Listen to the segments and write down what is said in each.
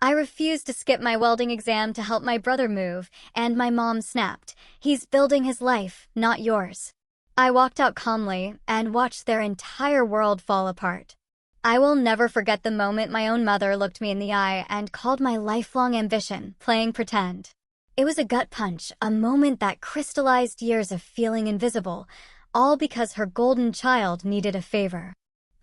I refused to skip my welding exam to help my brother move, and my mom snapped. He's building his life, not yours. I walked out calmly and watched their entire world fall apart. I will never forget the moment my own mother looked me in the eye and called my lifelong ambition playing pretend. It was a gut punch, a moment that crystallized years of feeling invisible, all because her golden child needed a favor.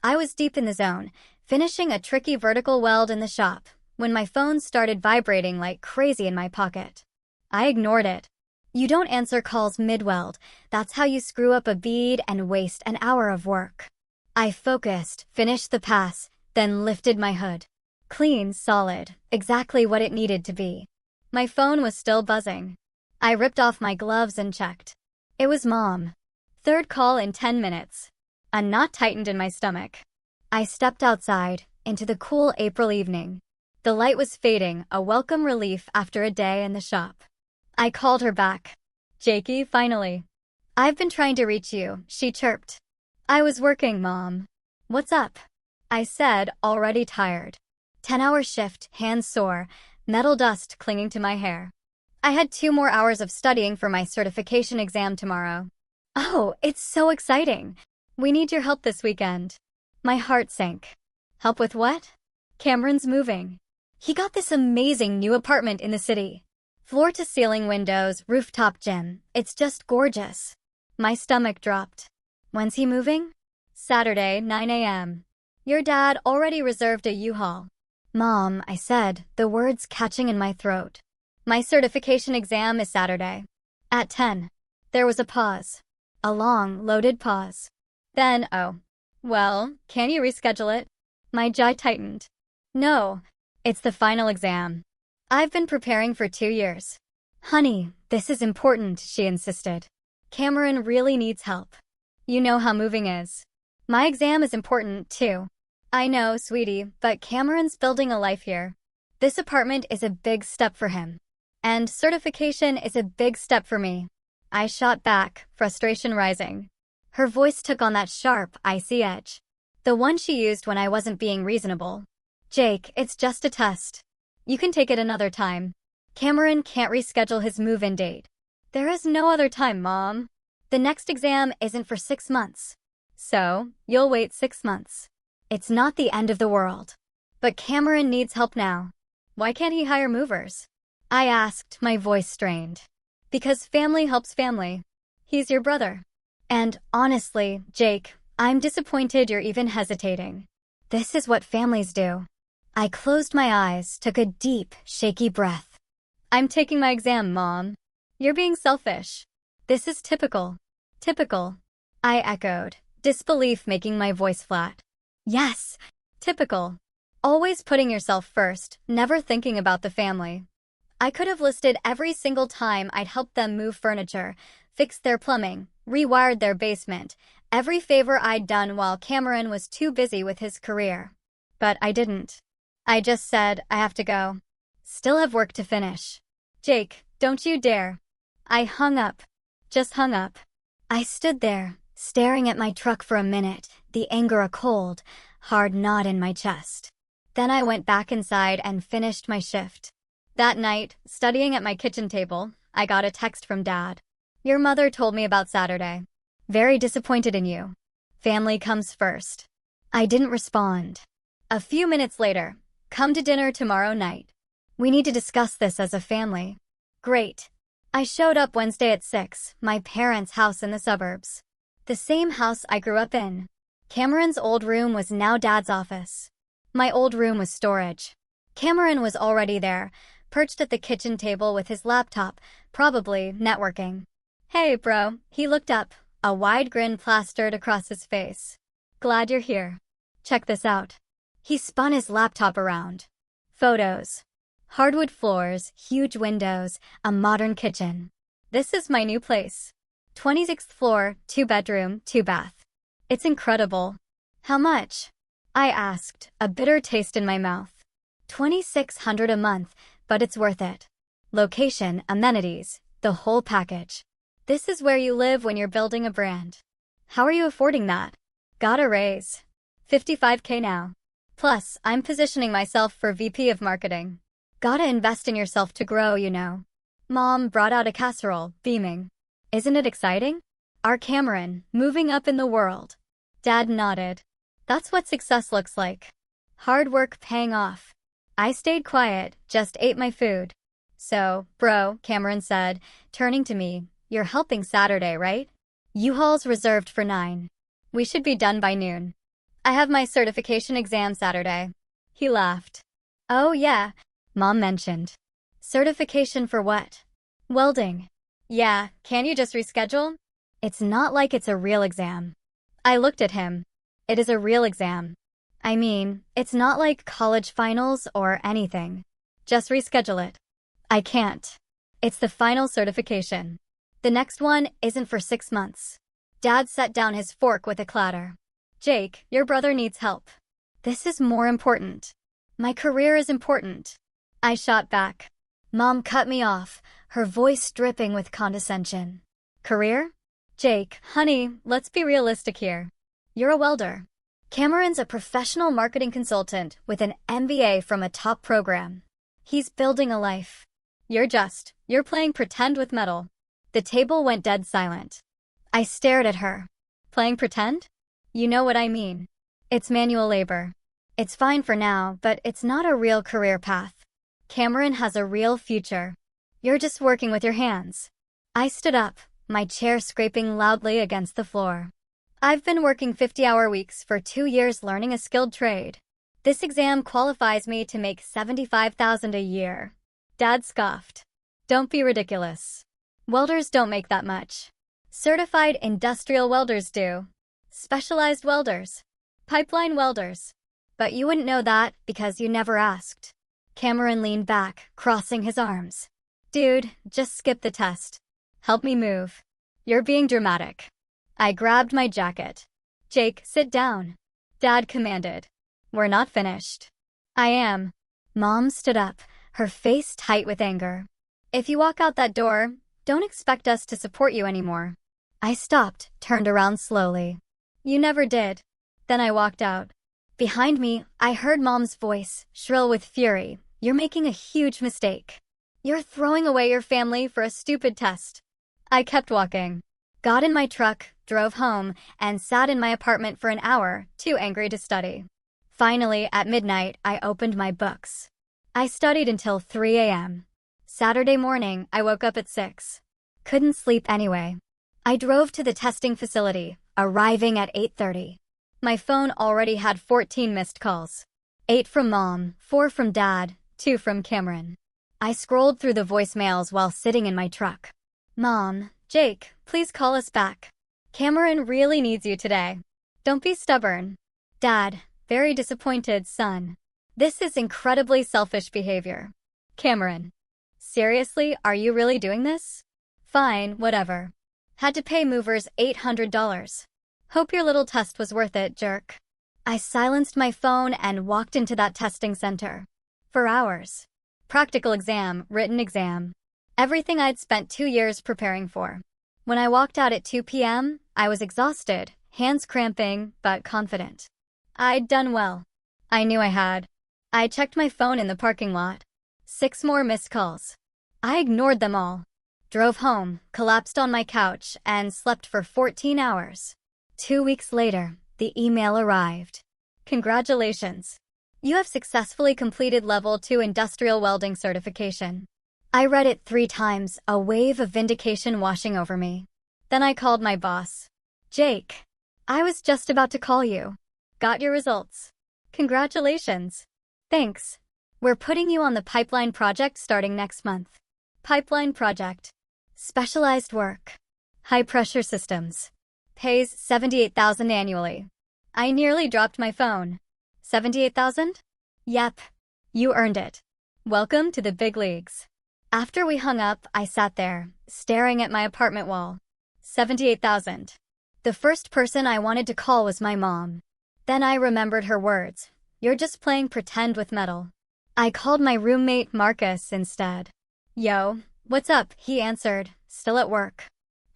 I was deep in the zone, finishing a tricky vertical weld in the shop, when my phone started vibrating like crazy in my pocket. I ignored it. You don't answer calls mid-weld. That's how you screw up a bead and waste an hour of work. I focused, finished the pass, then lifted my hood. Clean, solid, exactly what it needed to be. My phone was still buzzing. I ripped off my gloves and checked. It was Mom. Third call in 10 minutes. A knot tightened in my stomach. I stepped outside, into the cool April evening. The light was fading, a welcome relief after a day in the shop. I called her back. "Jakey, finally. I've been trying to reach you," she chirped. "I was working, Mom." "What's up?" I said, already tired. 10-hour shift, hands sore, metal dust clinging to my hair. I had 2 more hours of studying for my certification exam tomorrow. "Oh, it's so exciting. We need your help this weekend." My heart sank. "Help with what?" "Cameron's moving. He got this amazing new apartment in the city. Floor-to-ceiling windows, rooftop gym. It's just gorgeous." My stomach dropped. "When's he moving?" "Saturday, 9 a.m. Your dad already reserved a U-Haul." "Mom," I said, the words catching in my throat. "My certification exam is Saturday. At 10. There was a pause. A long, loaded pause. Then, "Oh. Well, can you reschedule it?" My jaw tightened. "No. It's the final exam. I've been preparing for 2 years." "Honey, this is important," she insisted. "Cameron really needs help. You know how moving is. My exam is important, too." "I know, sweetie, but Cameron's building a life here. This apartment is a big step for him. And certification is a big step for me." I shot back, frustration rising. Her voice took on that sharp, icy edge. The one she used when I wasn't being reasonable. "Jake, it's just a test. You can take it another time. Cameron can't reschedule his move-in date." "There is no other time, Mom. The next exam isn't for 6 months. So, you'll wait 6 months. It's not the end of the world. But Cameron needs help now." "Why can't he hire movers?" I asked, my voice strained. "Because family helps family. He's your brother. And honestly, Jake, I'm disappointed you're even hesitating. This is what families do." I closed my eyes, took a deep, shaky breath. "I'm taking my exam, Mom. You're being selfish." "This is typical." "Typical," I echoed, disbelief making my voice flat. "Yes, typical. Always putting yourself first, never thinking about the family." I could have listed every single time I'd helped them move furniture, fixed their plumbing, rewired their basement, every favor I'd done while Cameron was too busy with his career. But I didn't. I just said, "I have to go. Still have work to finish." "Jake, don't you dare." I hung up. Just hung up. I stood there, staring at my truck for a minute, the anger a cold, hard knot in my chest. Then I went back inside and finished my shift. That night, studying at my kitchen table, I got a text from Dad. "Your mother told me about Saturday. Very disappointed in you. Family comes first." I didn't respond. A few minutes later, "Come to dinner tomorrow night. We need to discuss this as a family." Great. I showed up Wednesday at 6, my parents' house in the suburbs. The same house I grew up in. Cameron's old room was now Dad's office. My old room was storage. Cameron was already there, perched at the kitchen table with his laptop, probably networking. "Hey, bro," he looked up, a wide grin plastered across his face. "Glad you're here. Check this out." He spun his laptop around. Photos. Hardwood floors, huge windows, a modern kitchen. "This is my new place. 26th floor, 2-bedroom, 2-bath. It's incredible." "How much?" I asked, a bitter taste in my mouth. $2,600 a month, but it's worth it. Location, amenities, the whole package. This is where you live when you're building a brand. How are you affording that? Got a raise. $55K now. Plus, I'm positioning myself for VP of marketing. Gotta invest in yourself to grow, you know. Mom brought out a casserole, beaming. Isn't it exciting? Our Cameron, moving up in the world. Dad nodded. That's what success looks like. Hard work paying off. I stayed quiet, just ate my food. So, bro, Cameron said, turning to me, you're helping Saturday, right? U-Haul's reserved for 9. We should be done by noon. I have my certification exam Saturday. He laughed. Oh yeah, Mom mentioned. Certification for what? Welding. Yeah, can you just reschedule? It's not like it's a real exam. I looked at him. It is a real exam. I mean, it's not like college finals or anything. Just reschedule it. I can't. It's the final certification. The next one isn't for 6 months. Dad set down his fork with a clatter. Jake, your brother needs help. This is more important. My career is important. I shot back. Mom cut me off, her voice dripping with condescension. Career? Jake, honey, let's be realistic here. You're a welder. Cameron's a professional marketing consultant with an MBA from a top program. He's building a life. You're playing pretend with metal. The table went dead silent. I stared at her. Playing pretend? You know what I mean. It's manual labor. It's fine for now, but it's not a real career path. Cameron has a real future. You're just working with your hands. I stood up, my chair scraping loudly against the floor. I've been working 50-hour weeks for 2 years learning a skilled trade. This exam qualifies me to make $75,000 a year. Dad scoffed. Don't be ridiculous. Welders don't make that much. Certified industrial welders do. Specialized welders. Pipeline welders. But you wouldn't know that because you never asked. Cameron leaned back, crossing his arms. Dude, just skip the test. Help me move. You're being dramatic. I grabbed my jacket. Jake, sit down. Dad commanded. We're not finished. I am. Mom stood up, her face tight with anger. If you walk out that door, don't expect us to support you anymore. I stopped, turned around slowly. You never did. Then I walked out. Behind me, I heard Mom's voice, shrill with fury. You're making a huge mistake. You're throwing away your family for a stupid test. I kept walking. Got in my truck, drove home, and sat in my apartment for an hour, too angry to study. Finally, at midnight, I opened my books. I studied until 3 a.m. Saturday morning, I woke up at 6. Couldn't sleep anyway. I drove to the testing facility, arriving at 8:30. My phone already had 14 missed calls. 8 from Mom, 4 from Dad, 2 from Cameron. I scrolled through the voicemails while sitting in my truck. Mom, Jake, please call us back. Cameron really needs you today. Don't be stubborn. Dad, very disappointed, son. This is incredibly selfish behavior. Cameron. Seriously, are you really doing this? Fine, whatever. Had to pay movers $800. Hope your little test was worth it, jerk. I silenced my phone and walked into that testing center. For hours. Practical exam, written exam. Everything I'd spent 2 years preparing for. When I walked out at 2 p.m., I was exhausted, hands cramping, but confident. I'd done well. I knew I had. I checked my phone in the parking lot. 6 more missed calls. I ignored them all. Drove home, collapsed on my couch, and slept for 14 hours. 2 weeks later, the email arrived. Congratulations. You have successfully completed Level 2 Industrial Welding Certification. I read it 3 times, a wave of vindication washing over me. Then I called my boss. Jake, I was just about to call you. Got your results. Congratulations. Thanks. We're putting you on the pipeline project starting next month. Pipeline project. Specialized work. High-pressure systems. Pays $78,000 annually. I nearly dropped my phone. $78,000? Yep. You earned it. Welcome to the big leagues. After we hung up, I sat there, staring at my apartment wall. $78,000. The first person I wanted to call was my mom. Then I remembered her words. You're just playing pretend with metal. I called my roommate Marcus instead. Yo, what's up? He answered, still at work.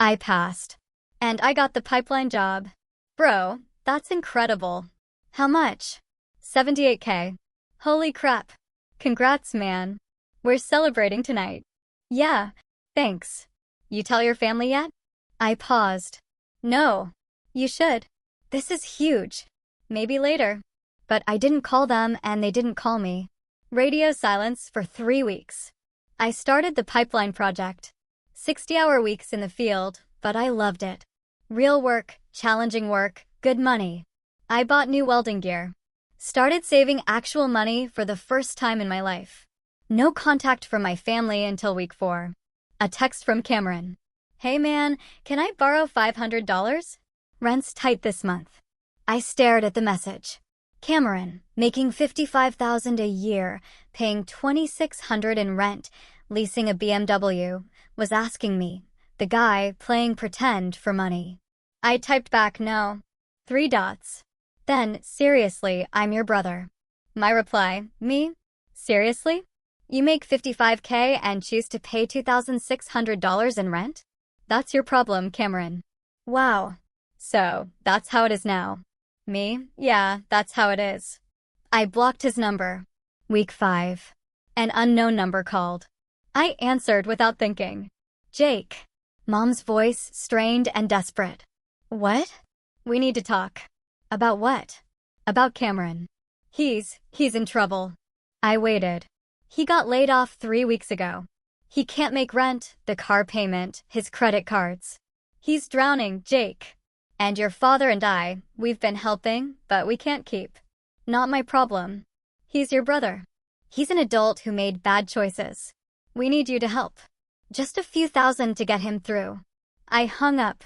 I passed. And I got the pipeline job. Bro, that's incredible. How much? $78K. Holy crap. Congrats, man. We're celebrating tonight. Yeah, thanks. You tell your family yet? I paused. No. You should. This is huge. Maybe later. But I didn't call them and they didn't call me. Radio silence for 3 weeks. I started the pipeline project. 60-hour weeks in the field, but I loved it. Real work, challenging work, good money. I bought new welding gear. Started saving actual money for the first time in my life. No contact from my family until week 4. A text from Cameron. Hey man, can I borrow $500? Rent's tight this month. I stared at the message. Cameron, making $55,000 a year, paying $2,600 in rent, leasing a BMW, was asking me, the guy playing pretend for money. I typed back no. 3 dots. Then, seriously, I'm your brother. My reply, me? Seriously? You make $55K and choose to pay $2,600 in rent? That's your problem, Cameron. Wow. So, that's how it is now. Me? Yeah, that's how it is. I blocked his number. Week 5. An unknown number called. I answered without thinking. Jake. Mom's voice strained and desperate. What? We need to talk. About what? About Cameron. He's in trouble. I waited. He got laid off 3 weeks ago. He can't make rent, the car payment, his credit cards. He's drowning, Jake. And your father and I, we've been helping, but we can't keep. Not my problem. He's your brother. He's an adult who made bad choices. We need you to help. Just a few thousand to get him through. I hung up.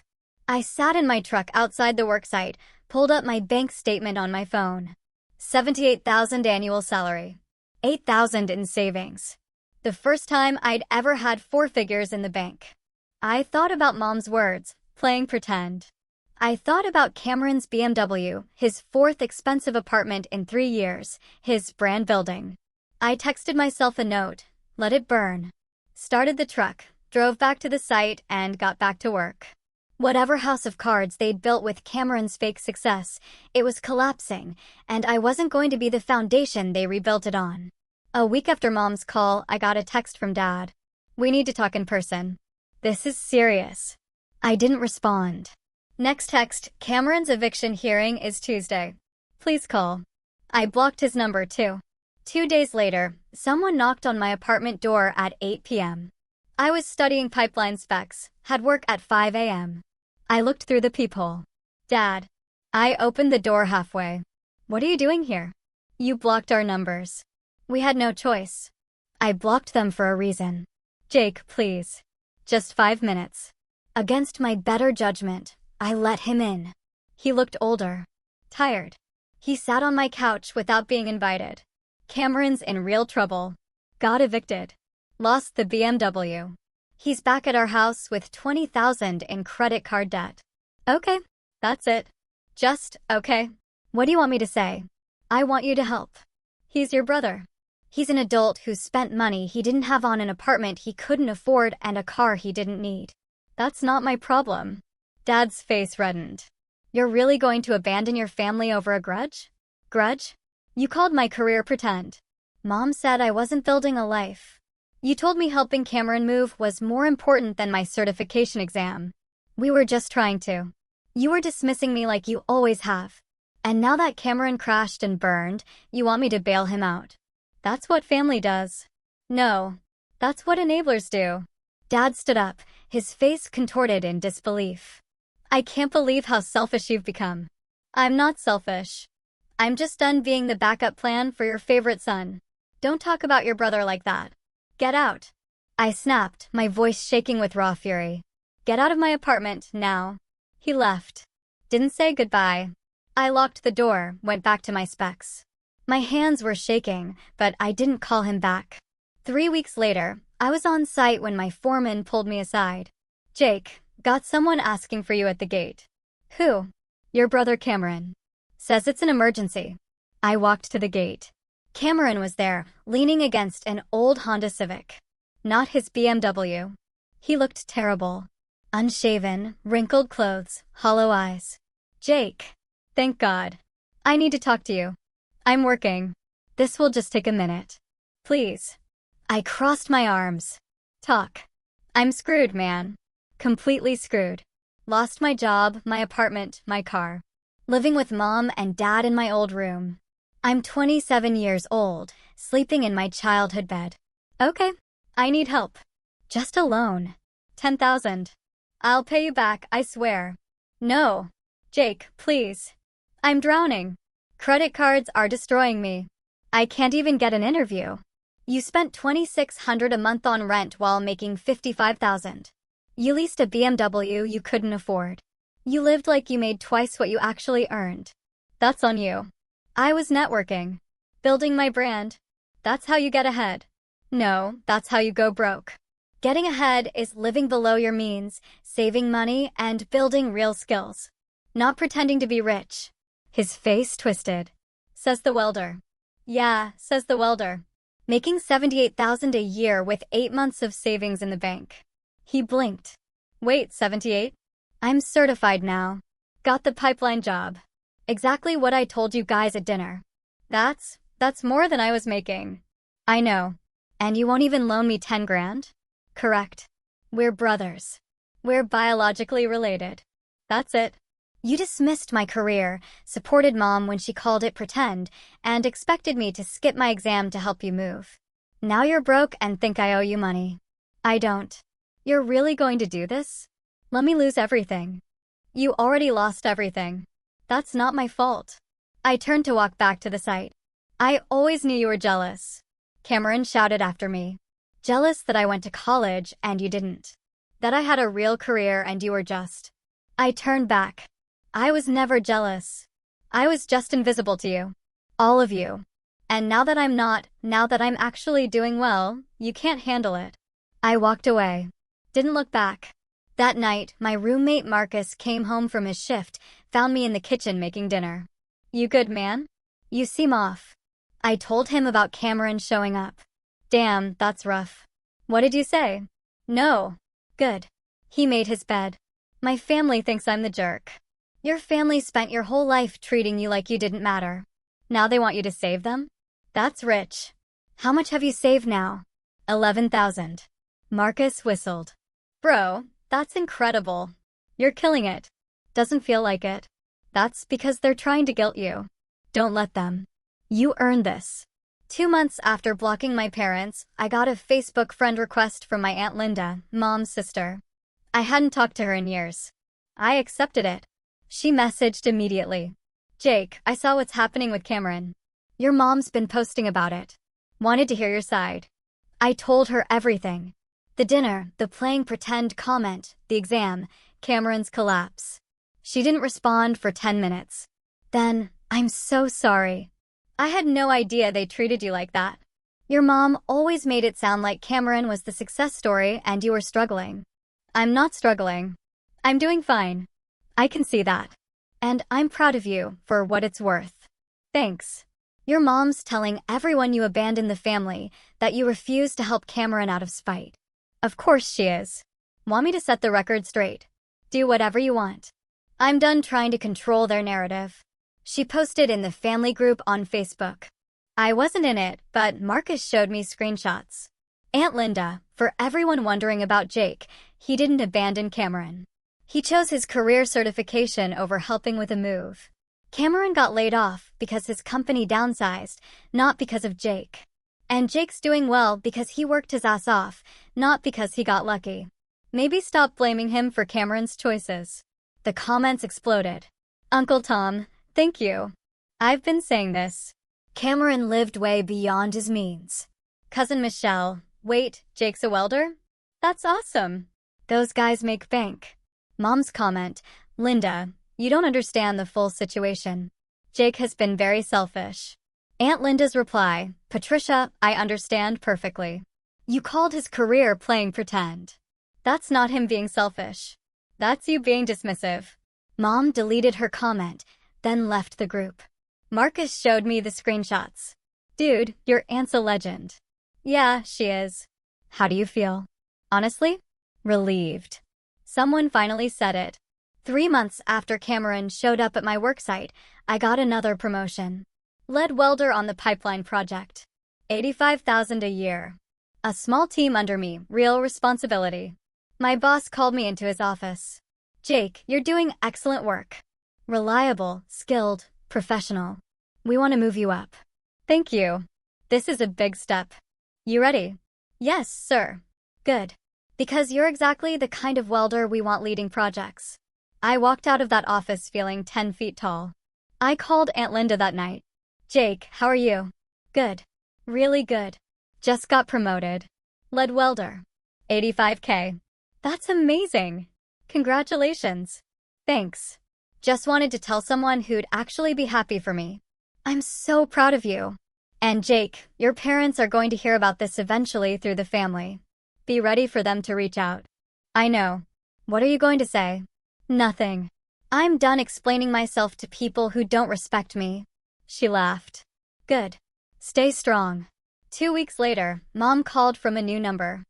I sat in my truck outside the worksite, pulled up my bank statement on my phone. $78,000 annual salary. $8,000 in savings. The first time I'd ever had 4 figures in the bank. I thought about Mom's words, playing pretend. I thought about Cameron's BMW, his 4th expensive apartment in 3 years, his brand building. I texted myself a note, let it burn. Started the truck, drove back to the site, and got back to work. Whatever house of cards they'd built with Cameron's fake success, it was collapsing, and I wasn't going to be the foundation they rebuilt it on. A week after Mom's call, I got a text from Dad. We need to talk in person. This is serious. I didn't respond. Next text, Cameron's eviction hearing is Tuesday. Please call. I blocked his number too. 2 days later, someone knocked on my apartment door at 8 p.m. I was studying pipeline specs, had work at 5 a.m. I looked through the peephole. Dad. I opened the door halfway. What are you doing here? You blocked our numbers. We had no choice. I blocked them for a reason. Jake, please. Just 5 minutes. Against my better judgment, I let him in. He looked older. Tired. He sat on my couch without being invited. Cameron's in real trouble. Got evicted. Lost the BMW. He's back at our house with $20,000 in credit card debt. Okay, that's it. Just, okay. What do you want me to say? I want you to help. He's your brother. He's an adult who spent money he didn't have on an apartment he couldn't afford and a car he didn't need. That's not my problem. Dad's face reddened. You're really going to abandon your family over a grudge? Grudge? You called my career pretend. Mom said I wasn't building a life. You told me helping Cameron move was more important than my certification exam. We were just trying to. You were dismissing me like you always have. And now that Cameron crashed and burned, you want me to bail him out. That's what family does. No, that's what enablers do. Dad stood up, his face contorted in disbelief. I can't believe how selfish you've become. I'm not selfish. I'm just done being the backup plan for your favorite son. Don't talk about your brother like that. Get out. I snapped, my voice shaking with raw fury. Get out of my apartment, now. He left. Didn't say goodbye. I locked the door, went back to my specs. My hands were shaking, but I didn't call him back. 3 weeks later, I was on site when my foreman pulled me aside. Jake, got someone asking for you at the gate. Who? Your brother Cameron. Says it's an emergency. I walked to the gate. Cameron was there, leaning against an old Honda Civic. Not his BMW. He looked terrible. Unshaven, wrinkled clothes, hollow eyes. Jake. Thank God. I need to talk to you. I'm working. This will just take a minute. Please. I crossed my arms. Talk. I'm screwed, man. Completely screwed. Lost my job, my apartment, my car. Living with mom and dad in my old room. I'm 27 years old, sleeping in my childhood bed. Okay, I need help. Just a loan. 10,000. I'll pay you back, I swear. No. Jake, please. I'm drowning. Credit cards are destroying me. I can't even get an interview. You spent $2,600 a month on rent while making $55,000. You leased a BMW you couldn't afford. You lived like you made twice what you actually earned. That's on you. I was networking. Building my brand. That's how you get ahead. No, that's how you go broke. Getting ahead is living below your means, saving money, and building real skills. Not pretending to be rich. His face twisted. Says the welder. Yeah, says the welder. Making $78,000 a year with 8 months of savings in the bank. He blinked. Wait, 78? I'm certified now. Got the pipeline job. Exactly what I told you guys at dinner. That's more than I was making. I know. And you won't even loan me 10 grand? Correct. We're brothers. We're biologically related. That's it. You dismissed my career, supported mom when she called it pretend, and expected me to skip my exam to help you move. Now you're broke and think I owe you money. I don't. You're really going to do this? Let me lose everything. You already lost everything. That's not my fault. I turned to walk back to the site. I always knew you were jealous. Cameron shouted after me. Jealous that I went to college and you didn't. That I had a real career and you were just. I turned back. I was never jealous. I was just invisible to you. All of you. And now that I'm not, now that I'm actually doing well, you can't handle it. I walked away. Didn't look back. That night, my roommate Marcus came home from his shift, found me in the kitchen making dinner. You good, man? You seem off. I told him about Cameron showing up. Damn, that's rough. What did you say? No. Good. He made his bed. My family thinks I'm the jerk. Your family spent your whole life treating you like you didn't matter. Now they want you to save them? That's rich. How much have you saved now? 11,000. Marcus whistled. Bro, that's incredible. You're killing it. Doesn't feel like it. That's because they're trying to guilt you. Don't let them. You earned this. 2 months after blocking my parents, I got a Facebook friend request from my Aunt Linda, mom's sister. I hadn't talked to her in years. I accepted it. She messaged immediately. Jake, I saw what's happening with Cameron. Your mom's been posting about it. Wanted to hear your side. I told her everything. The dinner, the playing pretend comment, the exam, Cameron's collapse. She didn't respond for 10 minutes. Then, I'm so sorry. I had no idea they treated you like that. Your mom always made it sound like Cameron was the success story and you were struggling. I'm not struggling. I'm doing fine. I can see that. And I'm proud of you for what it's worth. Thanks. Your mom's telling everyone you abandoned the family, that you refused to help Cameron out of spite. Of course she is. Want me to set the record straight? Do whatever you want. I'm done trying to control their narrative. She posted in the family group on Facebook. I wasn't in it, but Marcus showed me screenshots. Aunt Linda, for everyone wondering about Jake, he didn't abandon Cameron. He chose his career certification over helping with a move. Cameron got laid off because his company downsized, not because of Jake. And Jake's doing well because he worked his ass off, not because he got lucky. Maybe stop blaming him for Cameron's choices. The comments exploded. Uncle Tom, thank you. I've been saying this. Cameron lived way beyond his means. Cousin Michelle, wait, Jake's a welder? That's awesome. Those guys make bank. Mom's comment, Linda, you don't understand the full situation. Jake has been very selfish. Aunt Linda's reply, Patricia, I understand perfectly. You called his career playing pretend. That's not him being selfish. That's you being dismissive. Mom deleted her comment, then left the group. Marcus showed me the screenshots. Dude, your aunt's a legend. Yeah, she is. How do you feel? Honestly? Relieved. Someone finally said it. 3 months after Cameron showed up at my worksite, I got another promotion. Lead welder on the pipeline project. $85,000 a year. A small team under me, real responsibility. My boss called me into his office. Jake, you're doing excellent work. Reliable, skilled, professional. We want to move you up. Thank you. This is a big step. You ready? Yes, sir. Good. Because you're exactly the kind of welder we want leading projects. I walked out of that office feeling 10 feet tall. I called Aunt Linda that night. Jake, how are you? Good. Really good. Just got promoted. Lead welder. 85K. That's amazing. Congratulations. Thanks. Just wanted to tell someone who'd actually be happy for me. I'm so proud of you. And Jake, your parents are going to hear about this eventually through the family. Be ready for them to reach out. I know. What are you going to say? Nothing. I'm done explaining myself to people who don't respect me. She laughed. Good. Stay strong. 2 weeks later, Mom called from a new number.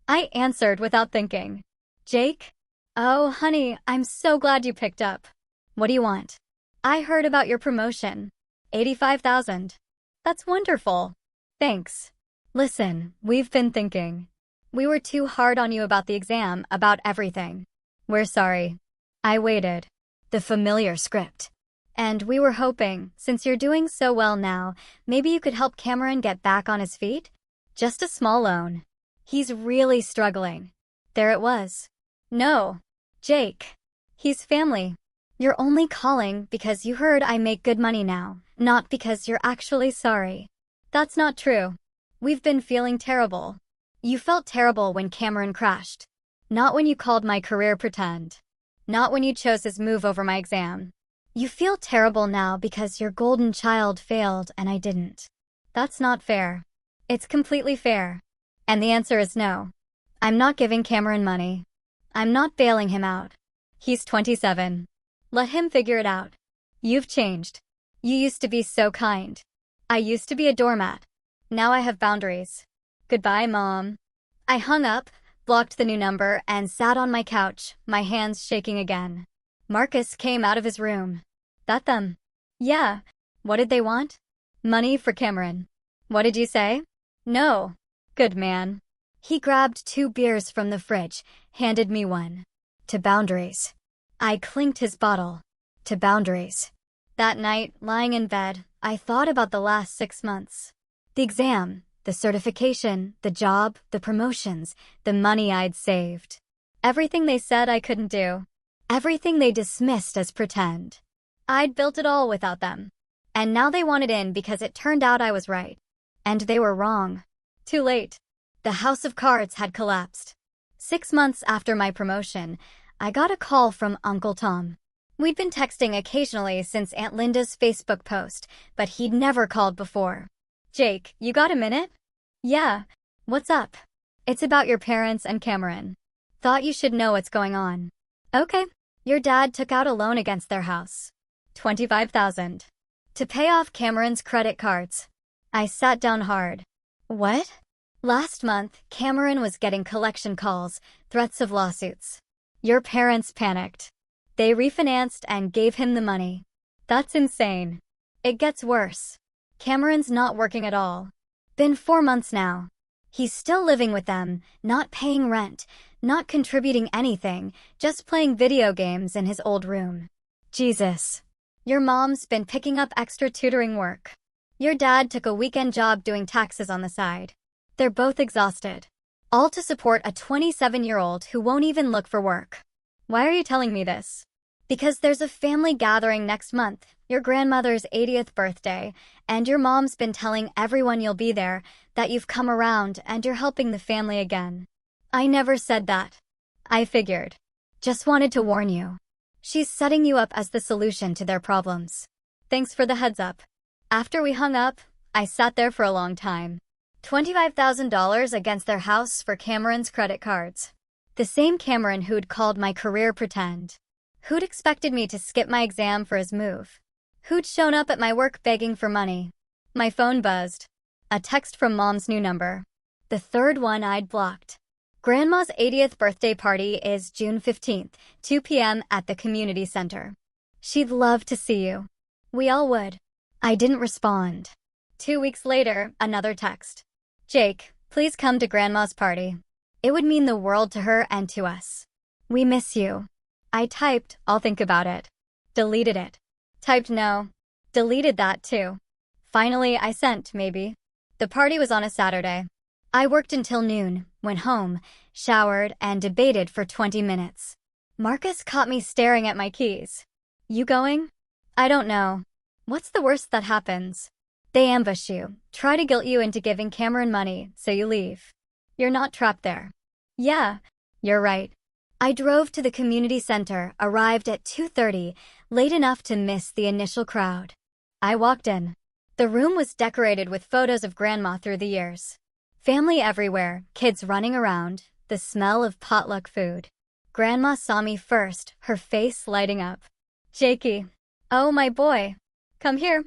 I answered without thinking. Jake? Oh, honey, I'm so glad you picked up. What do you want? I heard about your promotion. 85,000. That's wonderful. Thanks. Listen, we've been thinking. We were too hard on you about the exam, about everything. We're sorry. I waited. The familiar script. And we were hoping, since you're doing so well now, maybe you could help Cameron get back on his feet? Just a small loan. He's really struggling. There it was. No. Jake. He's family. You're only calling because you heard I make good money now, not because you're actually sorry. That's not true. We've been feeling terrible. You felt terrible when Cameron crashed. Not when you called my career pretend. Not when you chose his move over my exam. You feel terrible now because your golden child failed and I didn't. That's not fair. It's completely fair. And the answer is no. I'm not giving Cameron money. I'm not bailing him out. He's 27. Let him figure it out. You've changed. You used to be so kind. I used to be a doormat. Now I have boundaries. Goodbye, Mom. I hung up, blocked the new number, and sat on my couch, my hands shaking again. Marcus came out of his room. That them? Yeah. What did they want? Money for Cameron. What did you say? No. Good man. He grabbed 2 beers from the fridge, handed me one. To boundaries. I clinked his bottle. To boundaries. That night, lying in bed, I thought about the last 6 months. The exam, the certification, the job, the promotions, the money I'd saved. Everything they said I couldn't do. Everything they dismissed as pretend. I'd built it all without them. And now they wanted in because it turned out I was right. And they were wrong. Too late. The house of cards had collapsed. 6 months after my promotion, I got a call from Uncle Tom. We'd been texting occasionally since Aunt Linda's Facebook post, but he'd never called before. Jake, you got a minute? Yeah. What's up? It's about your parents and Cameron. Thought you should know what's going on. Okay. Your dad took out a loan against their house. 25,000. To pay off Cameron's credit cards. I sat down hard. What? Last month, Cameron was getting collection calls, threats of lawsuits. Your parents panicked. They refinanced and gave him the money. That's insane. It gets worse. Cameron's not working at all. Been 4 months now. He's still living with them, not paying rent, not contributing anything, just playing video games in his old room. Jesus. Your mom's been picking up extra tutoring work. Your dad took a weekend job doing taxes on the side. They're both exhausted. All to support a 27-year-old who won't even look for work. Why are you telling me this? Because there's a family gathering next month, your grandmother's 80th birthday, and your mom's been telling everyone you'll be there, that you've come around and you're helping the family again. I never said that. I figured. Just wanted to warn you. She's setting you up as the solution to their problems. Thanks for the heads up. After we hung up, I sat there for a long time. $25,000 against their house for Cameron's credit cards. The same Cameron who'd called my career pretend. Who'd expected me to skip my exam for his move. Who'd shown up at my work begging for money. My phone buzzed. A text from Mom's new number. The third one I'd blocked. Grandma's 80th birthday party is June 15th, 2 p.m. at the community center. She'd love to see you. We all would. I didn't respond. 2 weeks later, another text. Jake, Please come to Grandma's party. It would mean the world to her and to us. We miss you. I typed, I'll think about it. Deleted it. Typed no. Deleted that too. Finally, I sent, maybe. The party was on a Saturday. I worked until noon, went home, showered, and debated for 20 minutes. Marcus caught me staring at my keys. You going? I don't know. What's the worst that happens? They ambush you, try to guilt you into giving Cameron money, so you leave. You're not trapped there. Yeah, you're right. I drove to the community center, arrived at 2:30, late enough to miss the initial crowd. I walked in. The room was decorated with photos of Grandma through the years. Family everywhere, kids running around, the smell of potluck food. Grandma saw me first, her face lighting up. Jakey. Oh, my boy. Come here.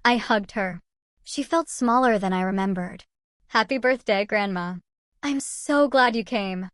I hugged her. She felt smaller than I remembered. Happy birthday, Grandma. I'm so glad you came.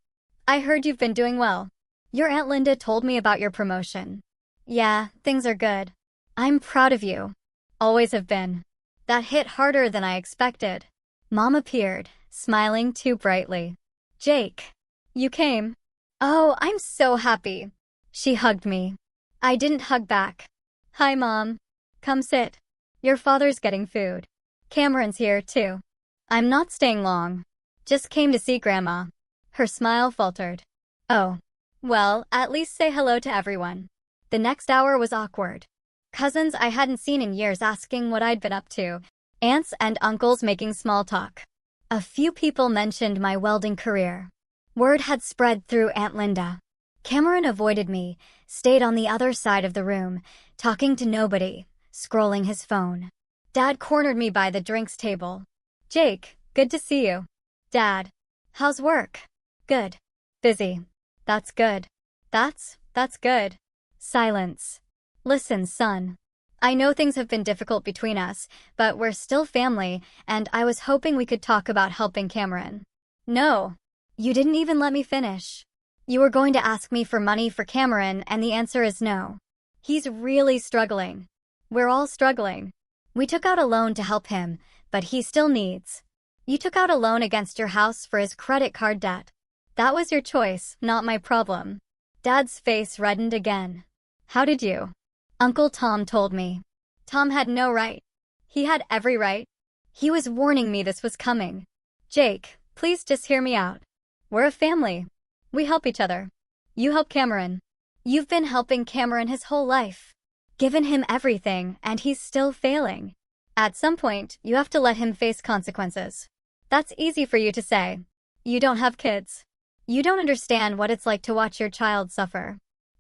I heard you've been doing well. Your Aunt Linda told me about your promotion. Yeah, things are good. I'm proud of you. Always have been. That hit harder than I expected. Mom appeared, smiling too brightly. Jake. You came. Oh, I'm so happy. She hugged me. I didn't hug back. Hi, Mom. Come sit. Your father's getting food. Cameron's here, too. I'm not staying long. Just came to see Grandma. Her smile faltered. Oh. Well, at least say hello to everyone. The next hour was awkward. Cousins I hadn't seen in years asking what I'd been up to. Aunts and uncles making small talk. A few people mentioned my welding career. Word had spread through Aunt Linda. Cameron avoided me, stayed on the other side of the room, talking to nobody, scrolling his phone. Dad cornered me by the drinks table. Jake, good to see you. Dad. How's work? Good. Busy. That's good. That's good. Silence. Listen, son. I know things have been difficult between us, but we're still family, and I was hoping we could talk about helping Cameron. No. You didn't even let me finish. You were going to ask me for money for Cameron, and the answer is no. He's really struggling. We're all struggling. We took out a loan to help him, but he still needs. You took out a loan against your house for his credit card debt. That was your choice, not my problem. Dad's face reddened again. How did you? Uncle Tom told me. Tom had no right. He had every right. He was warning me this was coming. Jake, please just hear me out. We're a family. We help each other. You help Cameron. You've been helping Cameron his whole life. Given him everything, and he's still failing. At some point, you have to let him face consequences. That's easy for you to say. You don't have kids. You don't understand what it's like to watch your child suffer.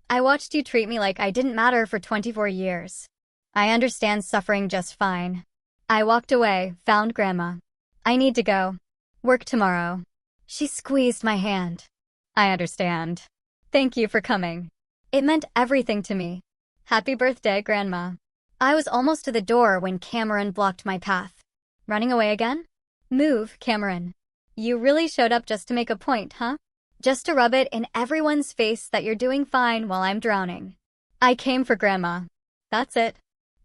I watched you treat me like I didn't matter for 24 years. I understand suffering just fine. I walked away, found Grandma. I need to go. Work tomorrow. She squeezed my hand. I understand. Thank you for coming. It meant everything to me. Happy birthday, Grandma. I was almost to the door when Cameron blocked my path. Running away again? Move, Cameron. You really showed up just to make a point, huh? Just to rub it in everyone's face that you're doing fine while I'm drowning. I came for Grandma. That's it.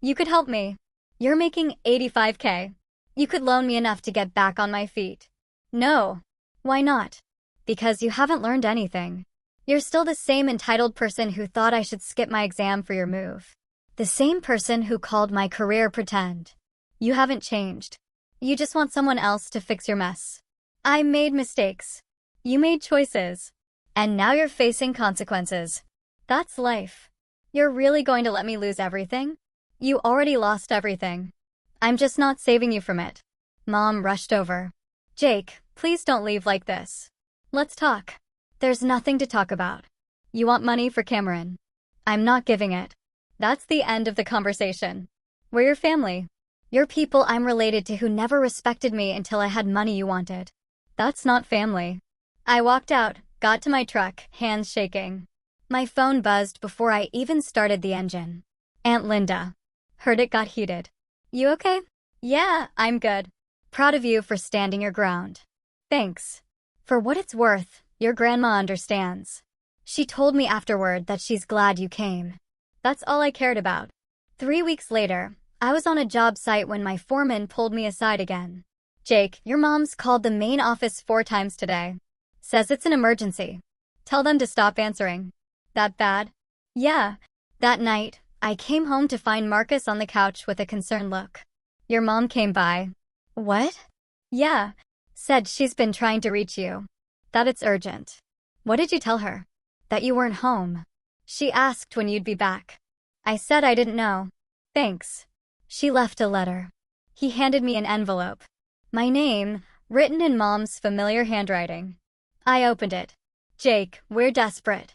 You could help me. You're making $85K. You could loan me enough to get back on my feet. No. Why not? Because you haven't learned anything. You're still the same entitled person who thought I should skip my exam for your move. The same person who called my career pretend. You haven't changed. You just want someone else to fix your mess. I made mistakes. You made choices. And now you're facing consequences. That's life. You're really going to let me lose everything? You already lost everything. I'm just not saving you from it. Mom rushed over. Jake, please don't leave like this. Let's talk. There's nothing to talk about. You want money for Cameron. I'm not giving it. That's the end of the conversation. We're your family. You're people I'm related to who never respected me until I had money you wanted. That's not family. I walked out, got to my truck, hands shaking. My phone buzzed before I even started the engine. Aunt Linda. Heard it got heated. You okay? Yeah, I'm good. Proud of you for standing your ground. Thanks. For what it's worth, your grandma understands. She told me afterward that she's glad you came. That's all I cared about. 3 weeks later, I was on a job site when my foreman pulled me aside again. Jake, your mom's called the main office 4 times today. Says it's an emergency. Tell them to stop answering. That bad? Yeah. That night, I came home to find Marcus on the couch with a concerned look. Your mom came by. What? Yeah. Said she's been trying to reach you. That it's urgent. What did you tell her? That you weren't home. She asked when you'd be back. I said I didn't know. Thanks. She left a letter. He handed me an envelope. My name, written in Mom's familiar handwriting. I opened it. Jake, we're desperate.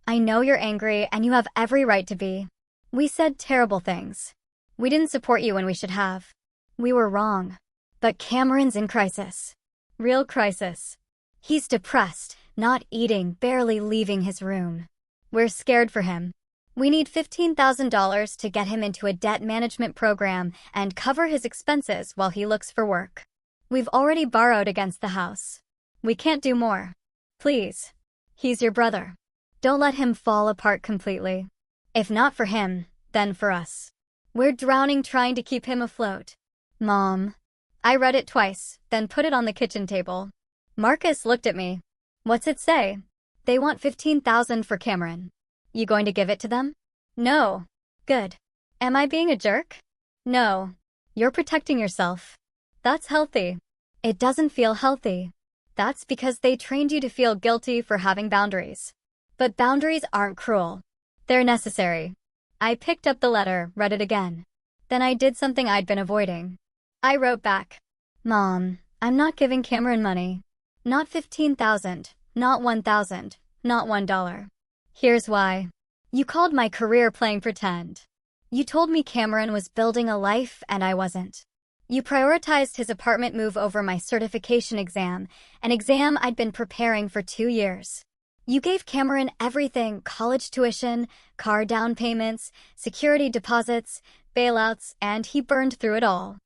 I know you're angry and you have every right to be. We said terrible things. We didn't support you when we should have. We were wrong. But Cameron's in crisis. Real crisis. He's depressed, not eating, barely leaving his room. We're scared for him. We need $15,000 to get him into a debt management program and cover his expenses while he looks for work. We've already borrowed against the house. We can't do more. Please. He's your brother. Don't let him fall apart completely. If not for him, then for us. We're drowning trying to keep him afloat. Mom. I read it twice, then put it on the kitchen table. Marcus looked at me. What's it say? They want $15,000 for Cameron. You going to give it to them? No. Good. Am I being a jerk? No. You're protecting yourself. That's healthy. It doesn't feel healthy. That's because they trained you to feel guilty for having boundaries. But boundaries aren't cruel. They're necessary. I picked up the letter, read it again. Then I did something I'd been avoiding. I wrote back. Mom, I'm not giving Cameron money. Not $15,000, not $1,000, not $1. Here's why. You called my career playing pretend. You told me Cameron was building a life and I wasn't. You prioritized his apartment move over my certification exam, an exam I'd been preparing for 2 years. You gave Cameron everything: college tuition, car down payments, security deposits, bailouts, and he burned through it all.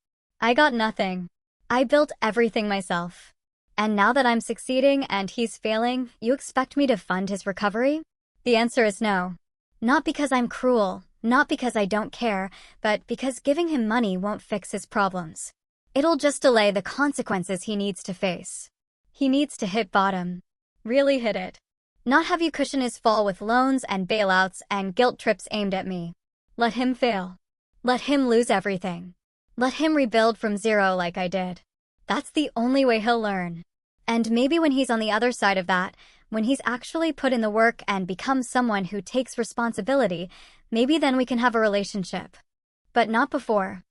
I got nothing. I built everything myself. And now that I'm succeeding and he's failing, you expect me to fund his recovery? The answer is no. Not because I'm cruel, not because I don't care, but because giving him money won't fix his problems. It'll just delay the consequences he needs to face. He needs to hit bottom. Really hit it. Not have you cushion his fall with loans and bailouts and guilt trips aimed at me. Let him fail. Let him lose everything. Let him rebuild from zero like I did. That's the only way he'll learn. And maybe when he's on the other side of that, when he's actually put in the work and become someone who takes responsibility, maybe then we can have a relationship. But not before.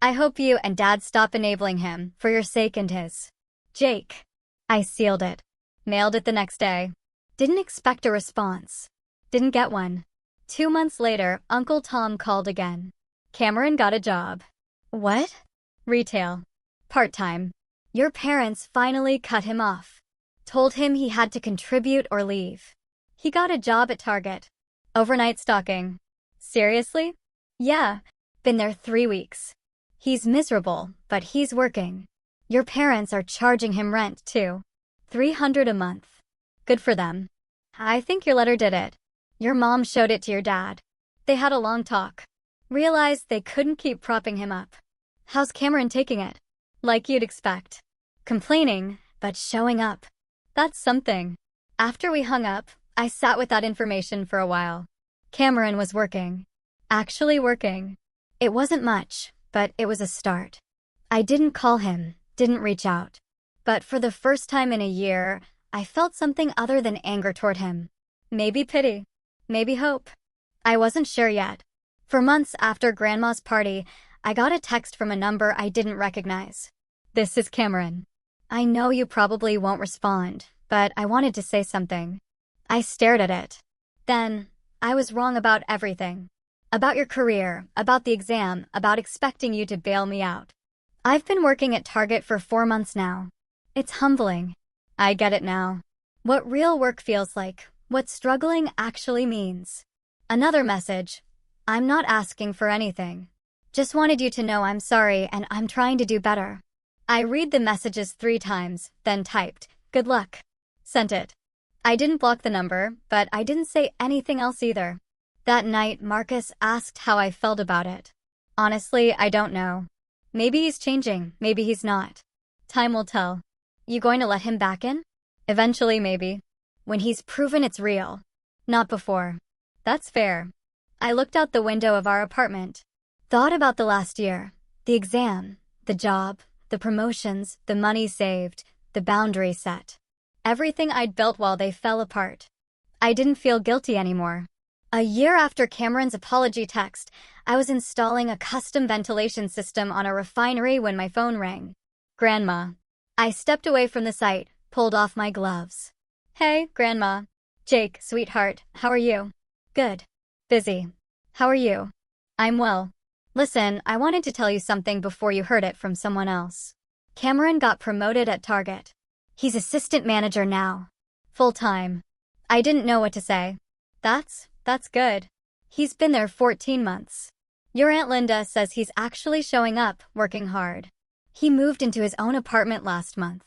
I hope you and Dad stop enabling him, for your sake and his. Jake. I sealed it. Mailed it the next day. Didn't expect a response. Didn't get one. 2 months later, Uncle Tom called again. Cameron got a job. What? Retail. Part-time. Your parents finally cut him off. Told him he had to contribute or leave. He got a job at Target. Overnight stocking. Seriously? Yeah. Been there 3 weeks. He's miserable, but he's working. Your parents are charging him rent, too. $300 a month. Good for them. I think your letter did it. Your mom showed it to your dad. They had a long talk. Realized they couldn't keep propping him up. How's Cameron taking it? Like you'd expect. Complaining, but showing up. That's something. After we hung up, I sat with that information for a while. Cameron was working. Actually working. It wasn't much, but it was a start. I didn't call him, didn't reach out. But for the first time in a year, I felt something other than anger toward him. Maybe pity. Maybe hope. I wasn't sure yet. For months after Grandma's party, I got a text from a number I didn't recognize. This is Cameron. I know you probably won't respond, but I wanted to say something. I stared at it. Then, I was wrong about everything. About your career, about the exam, about expecting you to bail me out. I've been working at Target for 4 months now. It's humbling. I get it now. What real work feels like, what struggling actually means. Another message. I'm not asking for anything. Just wanted you to know I'm sorry and I'm trying to do better. I read the messages 3 times, then typed, good luck. Sent it. I didn't block the number, but I didn't say anything else either. That night, Marcus asked how I felt about it. Honestly, I don't know. Maybe he's changing, maybe he's not. Time will tell. You going to let him back in? Eventually, maybe. When he's proven it's real. Not before. That's fair. I looked out the window of our apartment. Thought about the last year. The exam. The job. The promotions. The money saved. The boundaries set. Everything I'd built while they fell apart. I didn't feel guilty anymore. A year after Cameron's apology text, I was installing a custom ventilation system on a refinery when my phone rang. Grandma. I stepped away from the site, pulled off my gloves. Hey, Grandma. Jake, sweetheart, how are you? Good. Busy. How are you? I'm well. Listen, I wanted to tell you something before you heard it from someone else. Cameron got promoted at Target. He's assistant manager now. Full-time. I didn't know what to say. That's good. He's been there 14 months. Your Aunt Linda says he's actually showing up, working hard. He moved into his own apartment last month.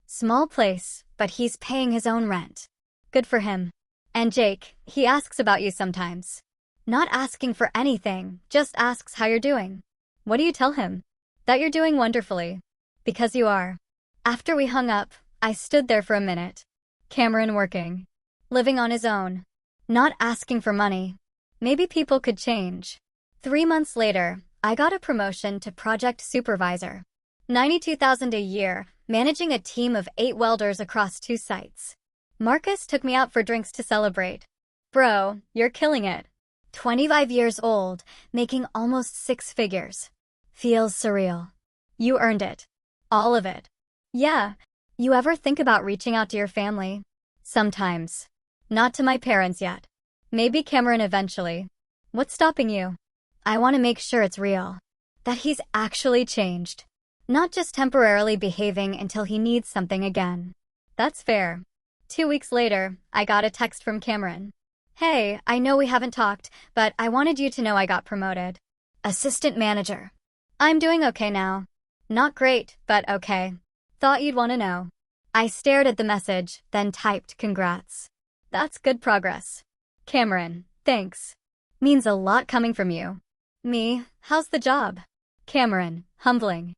Small place, but he's paying his own rent. Good for him. And Jake, he asks about you sometimes. Not asking for anything, just asks how you're doing. What do you tell him? That you're doing wonderfully. Because you are. After we hung up, I stood there for a minute. Cameron working. Living on his own. Not asking for money. Maybe people could change. 3 months later, I got a promotion to project supervisor. $92,000 a year, managing a team of 8 welders across 2 sites. Marcus took me out for drinks to celebrate. Bro, you're killing it. 25 years old, making almost 6 figures. Feels surreal. You earned it. All of it. Yeah. You ever think about reaching out to your family? Sometimes. Not to my parents yet. Maybe Cameron eventually. What's stopping you? I want to make sure it's real. That he's actually changed. Not just temporarily behaving until he needs something again. That's fair. 2 weeks later, I got a text from Cameron. Hey, I know we haven't talked, but I wanted you to know I got promoted. Assistant manager. I'm doing okay now. Not great, but okay. Thought you'd want to know. I stared at the message, then typed congrats. That's good progress. Cameron, thanks. Means a lot coming from you. Me, how's the job? Cameron, humbling.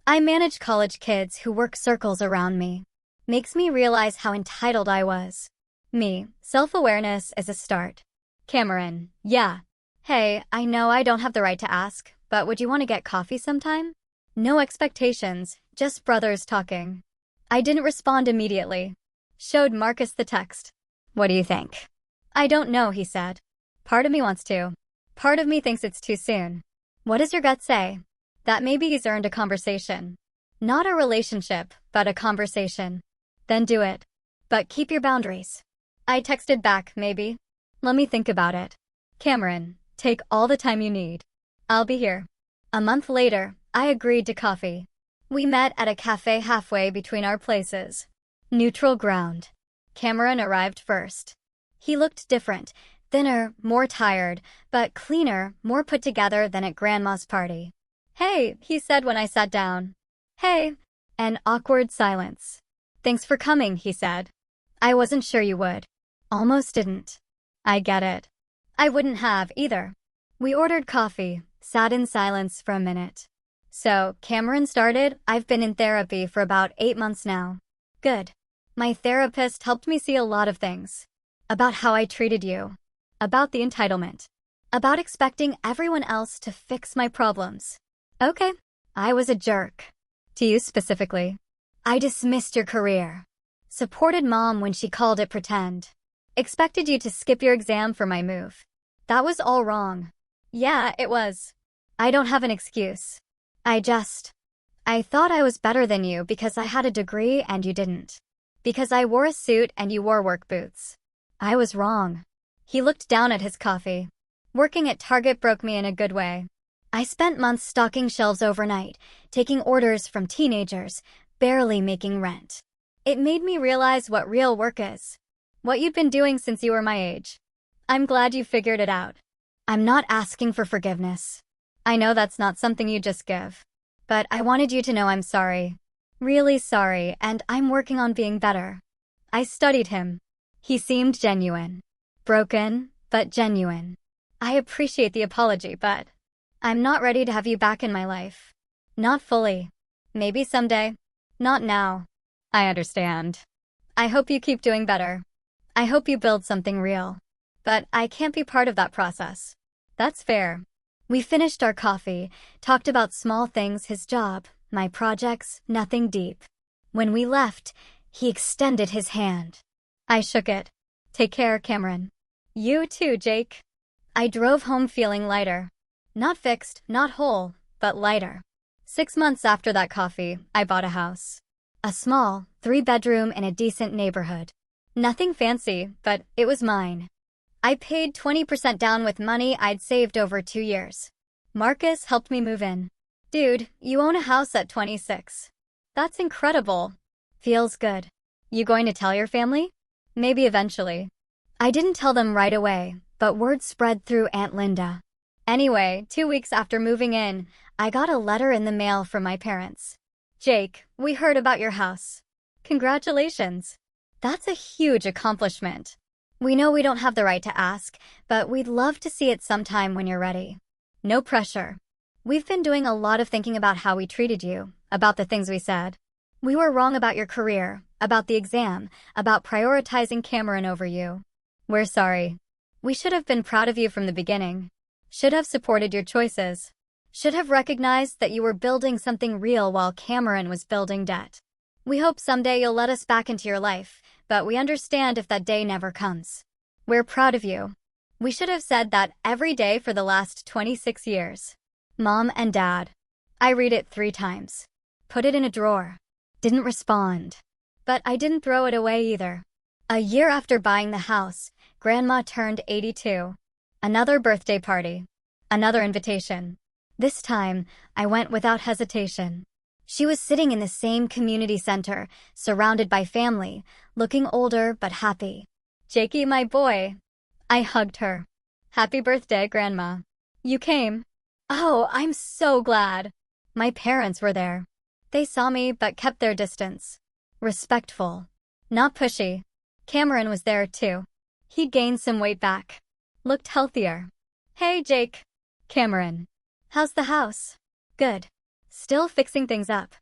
I manage college kids who work circles around me. Makes me realize how entitled I was. Me, self-awareness is a start. Cameron, yeah. Hey, I know I don't have the right to ask, but would you want to get coffee sometime? No expectations, just brothers talking. I didn't respond immediately. Showed Marcus the text. What do you think? I don't know, he said. Part of me wants to. Part of me thinks it's too soon. What does your gut say? That maybe he's earned a conversation. Not a relationship, but a conversation. Then do it. But keep your boundaries. I texted back, maybe. Let me think about it. Cameron, take all the time you need. I'll be here. A month later, I agreed to coffee. We met at a cafe halfway between our places. Neutral ground. Cameron arrived first. He looked different, thinner, more tired, but cleaner, more put together than at Grandma's party. Hey, he said when I sat down. Hey. An awkward silence. Thanks for coming, he said. I wasn't sure you would. Almost didn't. I get it. I wouldn't have either. We ordered coffee, sat in silence for a minute. So, Cameron started, I've been in therapy for about 8 months now. Good. My therapist helped me see a lot of things. About how I treated you. About the entitlement. About expecting everyone else to fix my problems. Okay. I was a jerk. To you specifically. I dismissed your career. Supported Mom when she called it pretend. Expected you to skip your exam for my move. That was all wrong. Yeah, it was. I don't have an excuse. I thought I was better than you because I had a degree and you didn't. Because I wore a suit and you wore work boots. I was wrong. He looked down at his coffee. Working at Target broke me in a good way. I spent months stocking shelves overnight, taking orders from teenagers, barely making rent. It made me realize what real work is. What you'd been doing since you were my age. I'm glad you figured it out. I'm not asking for forgiveness. I know that's not something you just give. But I wanted you to know I'm sorry. Really sorry, and I'm working on being better. I studied him. He seemed genuine. Broken, but genuine. I appreciate the apology, but I'm not ready to have you back in my life. Not fully. Maybe someday. Not now. I understand. I hope you keep doing better. I hope you build something real. But I can't be part of that process. That's fair. We finished our coffee, talked about small things, his job, my projects, nothing deep. When we left, he extended his hand. I shook it. Take care, Cameron. You too, Jake. I drove home feeling lighter. Not fixed, not whole, but lighter. 6 months after that coffee, I bought a house. A small, 3-bedroom in a decent neighborhood. Nothing fancy, but it was mine. I paid 20% down with money I'd saved over 2 years. Marcus helped me move in. Dude, you own a house at 26. That's incredible. Feels good. You going to tell your family? Maybe eventually. I didn't tell them right away, but word spread through Aunt Linda. Anyway, 2 weeks after moving in, I got a letter in the mail from my parents. Jake, we heard about your house. Congratulations. That's a huge accomplishment. We know we don't have the right to ask, but we'd love to see it sometime when you're ready. No pressure. We've been doing a lot of thinking about how we treated you, about the things we said. We were wrong about your career, about the exam, about prioritizing Cameron over you. We're sorry. We should have been proud of you from the beginning. Should have supported your choices. Should have recognized that you were building something real while Cameron was building debt. We hope someday you'll let us back into your life, but we understand if that day never comes. We're proud of you. We should have said that every day for the last 26 years. Mom and Dad. I read it 3 times. Put it in a drawer. Didn't respond. But I didn't throw it away either. A year after buying the house, Grandma turned 82. Another birthday party. Another invitation. This time, I went without hesitation. She was sitting in the same community center, surrounded by family, looking older but happy. Jakey, my boy. I hugged her. Happy birthday, Grandma. You came. Oh, I'm so glad. My parents were there. They saw me but kept their distance. Respectful. Not pushy. Cameron was there too. He gained some weight back. Looked healthier. Hey, Jake. Cameron. How's the house? Good. Still fixing things up.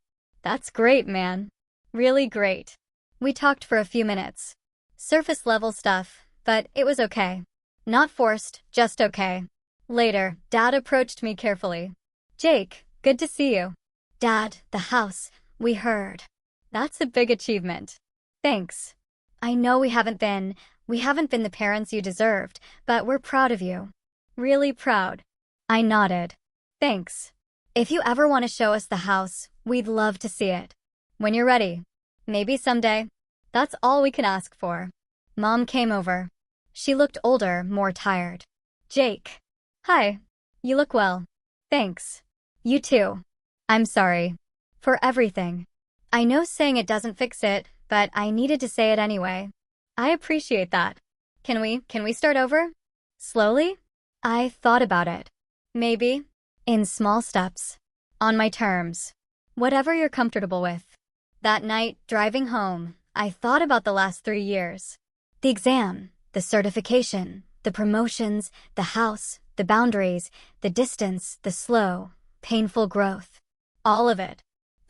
That's great, man. Really great. We talked for a few minutes. Surface level stuff, but it was okay. Not forced, just okay. Later, Dad approached me carefully. Jake, good to see you. Dad, the house, we heard. That's a big achievement. Thanks. I know we haven't been the parents you deserved, but we're proud of you. Really proud. I nodded. Thanks. If you ever want to show us the house, we'd love to see it. When you're ready. Maybe someday. That's all we can ask for. Mom came over. She looked older, more tired. Jake. Hi. You look well. Thanks. You too. I'm sorry. For everything. I know saying it doesn't fix it, but I needed to say it anyway. I appreciate that. Can we start over? Slowly? I thought about it. Maybe. In small steps. On my terms. Whatever you're comfortable with. That night, driving home, I thought about the last 3 years. The exam, the certification, the promotions, the house, the boundaries, the distance, the slow, painful growth. All of it.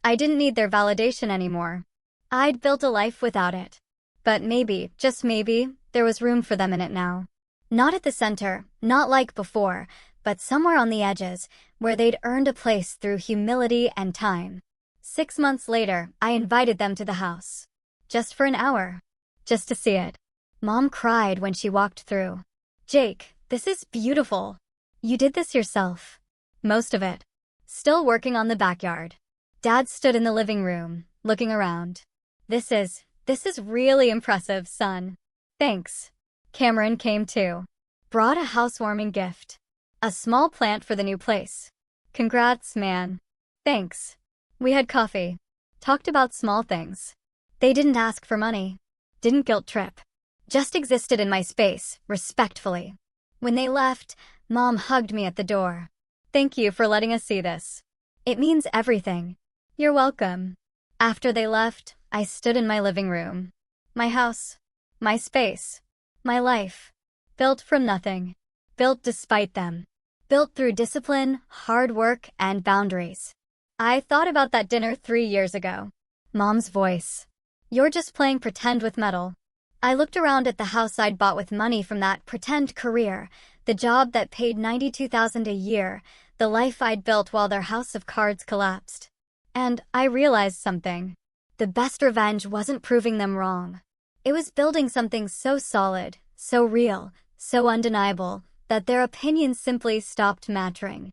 I didn't need their validation anymore. I'd built a life without it. But maybe, just maybe, there was room for them in it now. Not at the center, not like before, but somewhere on the edges, where they'd earned a place through humility and time. 6 months later, I invited them to the house. Just for an hour. Just to see it. Mom cried when she walked through. Jake, this is beautiful. You did this yourself. Most of it. Still working on the backyard. Dad stood in the living room, looking around. This is really impressive, son. Thanks. Cameron came too. Brought a housewarming gift. A small plant for the new place. Congrats, man. Thanks. We had coffee. Talked about small things. They didn't ask for money. Didn't guilt trip. Just existed in my space, respectfully. When they left, Mom hugged me at the door. Thank you for letting us see this. It means everything. You're welcome. After they left, I stood in my living room. My house. My space. My life. Built from nothing. Built despite them. Built through discipline, hard work, and boundaries. I thought about that dinner 3 years ago. Mom's voice. You're just playing pretend with metal. I looked around at the house I'd bought with money from that pretend career, the job that paid $92,000 a year, the life I'd built while their house of cards collapsed. And I realized something. The best revenge wasn't proving them wrong. It was building something so solid, so real, so undeniable, that their opinions simply stopped mattering.